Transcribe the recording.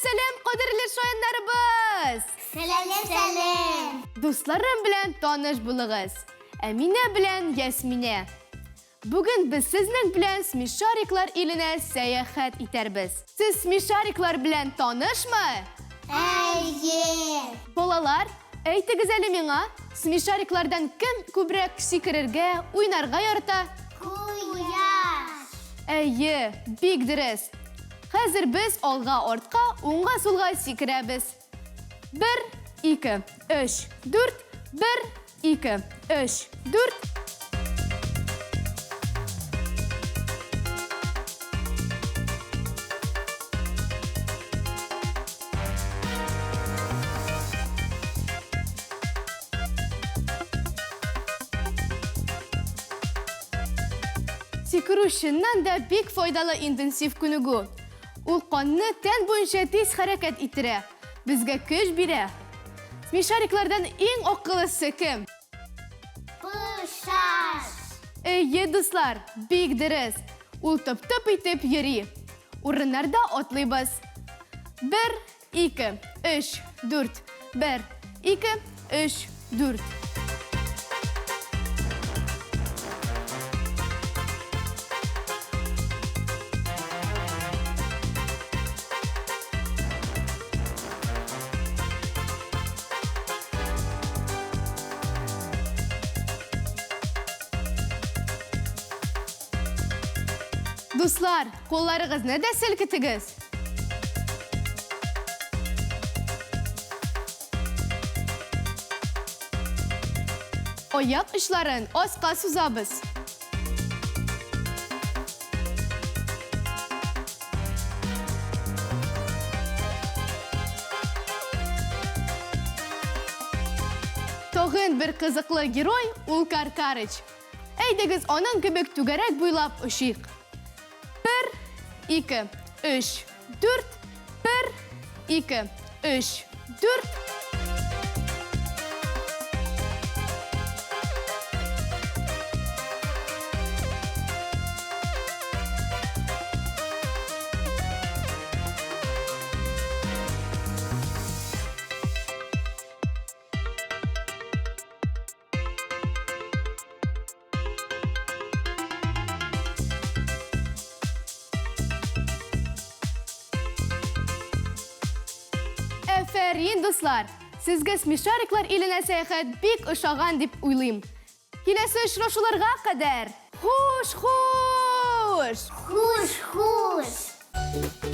Selam, qadrli shoyanlarimiz. Selam. Do'stlarim bilan tanish bo'ling'iz. Amina bilan Yasmina. Bugun biz sizning bilan Smishariklar elina sayohat etarmiz. Siz Smishariklar bilan tanishmi? Bolalar, aytigiz ali menga, Smishariklardan kim ko'proq sekirarga, o'ynarga yorita? Quyosh. Big durust. Hozir biz olg'a ortqa, o'ng'a so'lg'a sekiramiz. 1 2 3 4 1 2 3 4 Sekiruv shundan da bek foydali intensiv ko'nigu. U qonni tan bo'yicha tez harakat ettiradi. Bizga kuch beradi. Smishariklardan eng aqllisi kim? Quyosh. Do'stlar, bek durust. U top etib yuri. O'rinlarda otlaymiz. 1 2 3 4 1 2 3 4 Do'stlar, qo'llaringizni da silkitigiz. Oyoq ishlarini ostga suzamiz. Tog'in bir qiziqli giroy Ulkar Karich. Aydigiz onang kibik tugarak bo'ylab ushiq. 1 2 3 4 1 2 3 4 Aferin do'stlar. Sizga Smishariklar elina sayohat bek o'xshagan deb o'ylayman. Kelasi uchrashuvlarga qadar xush. Xush.